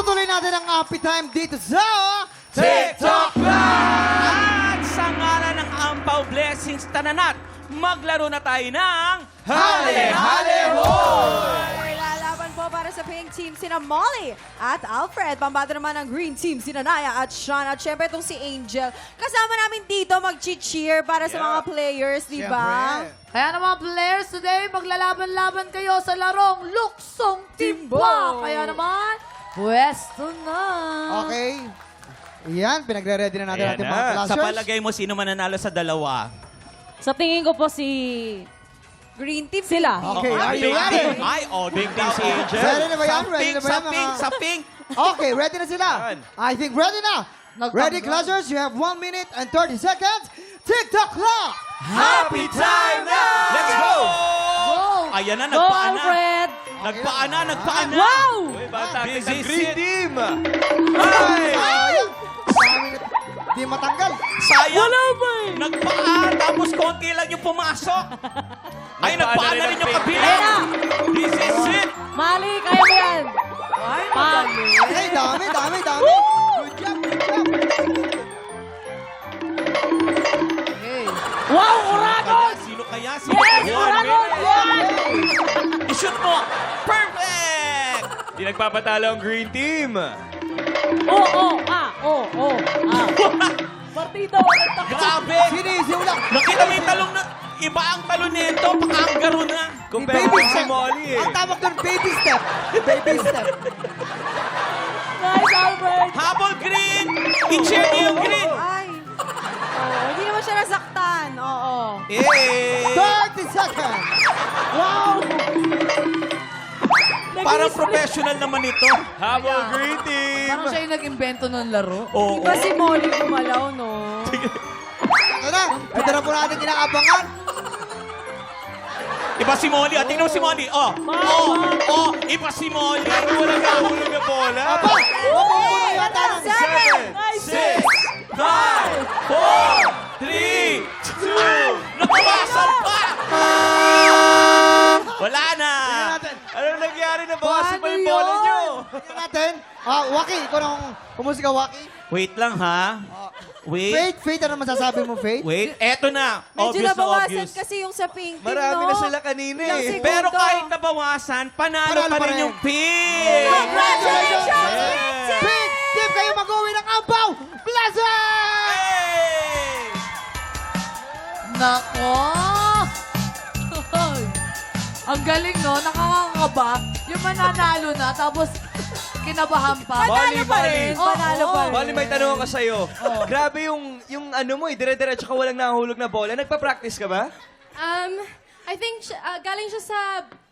Tutuloy natin ang happy time dito sa TikTok Live! At sa ngalan ng Ampaw Blessings Tananat, maglaro na tayo ng Hale Hale Hoy! Lalaban po para sa pink team sina Molly at Alfred. Pambato naman ng green team sina Naya at Sean. At syempre itong si Angel. Kasama namin dito mag-cheer para sa mga players, di ba? Kaya naman players today, maglalaban-laban kayo sa larong Luksong Timba. Kaya naman, pwesto na. Okay. Yan, pinagre-ready na natin ating mga Sa clashers. palagay mo, sino mananalo sa dalawa? Sa tingin ko po si... Green team. Sila. Okay, are you ready? Ay, big team si Angel. Ready na ba yan? Ready na ba yan, Sa mga- pink. Okay, ready na sila. Yan. I think ready na. Ready, clashers? You have 1 minute and 30 seconds. TikTok clock! Happy time na! Let's go! Ayan na, Go, nagpaana. Alfred! Nagpaana. Wow! Busy green team. Sayang! Di matanggal. Sayang. Wala ba eh? Nagpaan, tapos konti lang yung pumasok. Ay, nagpaana rin yung kabila. Ayan na! This is it. Mali, kaya mo yan! Ay, dami. Good job, good job. Wow, Uragon! Sino kaya? Yes, Uragon! Yan! I-shoot mo. Perfect! Di nagpapatalo ang green team. Partido, nagtakbo. Grabe. Sinisiw lang. Nakita mo yung talong na... Iba ang talon nito. Pang-anggaro na. Compare Baby si step. Molly eh. Ang tawag doon, baby step. Baby step. Nice, Alfred! Habol green. I-cheer niyo yung green. Ay. Oh, hindi naman siya nasaktan. Oo. Eh. 30 seconds. Wow! Parang professional naman ito. Habol green team. Parang siya yung nag-invento ng laro. Oo. Iba si Molly gumalaw, no? Ito na. Ito na po natin inaabangan. Iba si Molly. Tingnan mo si Molly. Iba si Molly. Walang nahulog na bola. Aba! Mapupuno yata ng 6, 5, 4, 3, 2, nabawasan pa! Wala na! Anong nangyari na bawasan pa yung bola nyo? Tingnan natin. Waki, ikaw nang pumusika, Waki. Wait lang ha. Wait. Faith, ano masasabi mo, Faith? Wait. Eto na. Medyo Obvious na nabawasan obvious. kasi yung sa pink team, Marami no? na sila kanina Ilang eh. segundo. Pero kahit nabawasan, panalo Panalo pa pa rin rin. yung pink! Congratulations, Yes. pink team! Pink Team, kayo mag-uwi ng Ampaw Plaza! Hey! Nako! Ang galing, no? Nakakakaba. Yung mananalo na, tapos kinabahan pa. Panalo pa rin. Oo. Panalo pa rin. Molly, may tanong ako sa'yo. Grabe yung ano mo eh, dire-diretso ka walang nahulog na bola. Nagpa-practice ka ba? I think galing siya sa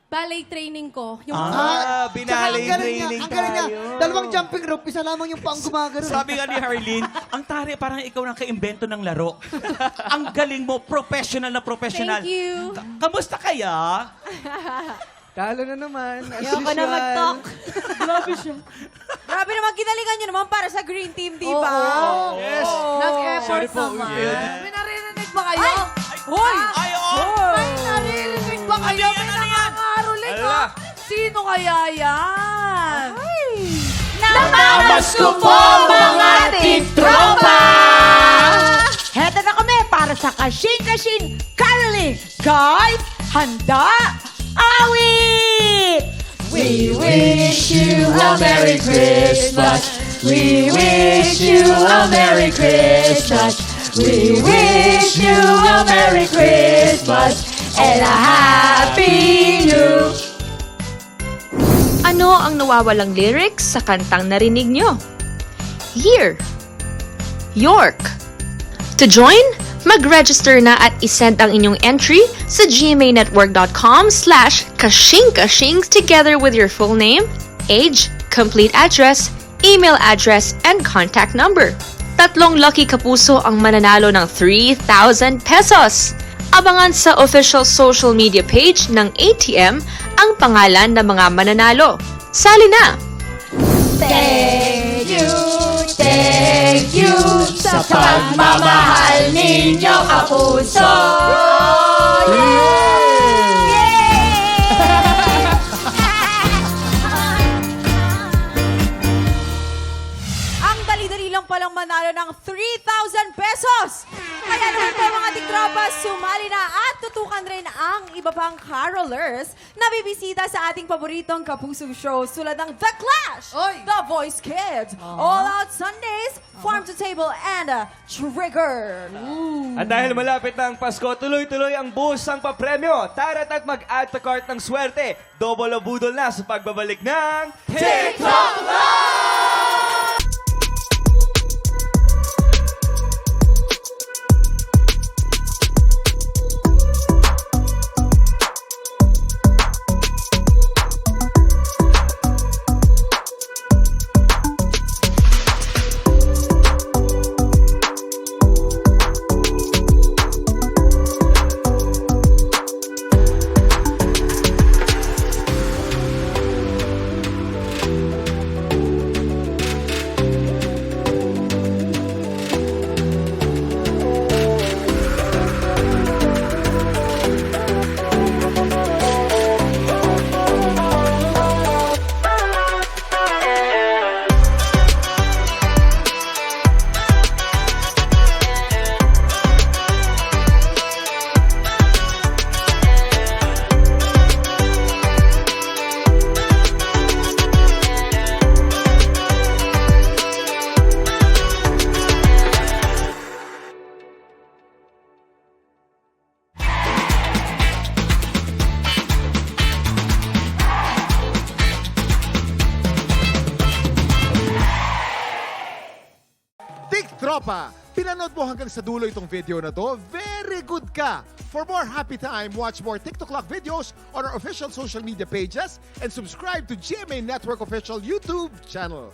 ballet training ko. Yung Binali Tsaka ang galing training niya, ang galing niya. tayo. Dalawang jumping rope, isa lamang yung pang gumagano. Sabi nga ni Harleen, ang tari parang ikaw nang ka-invento ng laro. Ang galing mo, professional na professional. Thank you. Kamusta kaya? Talo na naman. Ayoko na mag-talk. Grabe siya. Grabe naman, ginalingan nyo naman para sa green team, di ba? Oo. Yes. Nag-effort Sorry po, naman. yeah. May naririnig ba kayo? Hoy! Ay, oo. May naririnig ba kayo? Ano yan, May ano yan? nangangaroling Ala. ha? Sino kaya yan? Namamas ko po, mga tiktropa! Heto na kami para sa Kasing-Kasing Caroling. Guys, handa? Awit! We wish you a Merry Christmas. We wish you a Merry Christmas. We wish you a Merry Christmas and a Happy New. Ano ang nawawalang lyrics sa kantang narinig nyo? Year. York. To join, mag-register na at isend ang inyong entry sa gmanetwork.com/kashing-kashing together with your full name, age, complete address, email address, and contact number. 3 lucky kapuso ang mananalo ng 3,000 pesos. Abangan sa official social media page ng ATM ang pangalan ng mga mananalo. Sali na! Thank you sa pagmamahal ninyo kapuso. At tutukan rin ang iba pang carolers na bibisita sa ating paboritong kapusong shows tulad ng The Clash, Oy! The Voice Kids, All Out Sundays, Farm to Table, and Trigger. At dahil malapit na ang Pasko, tuloy-tuloy ang busang papremyo. Tara't at mag-add to cart ng swerte. Double o budol na sa pagbabalik ng TikTok Live! Tropa, pinanood mo hanggang sa dulo itong video na to? Very good ka! For more happy time, watch more TikTok Clock videos on our official social media pages and subscribe to GMA Network official YouTube channel.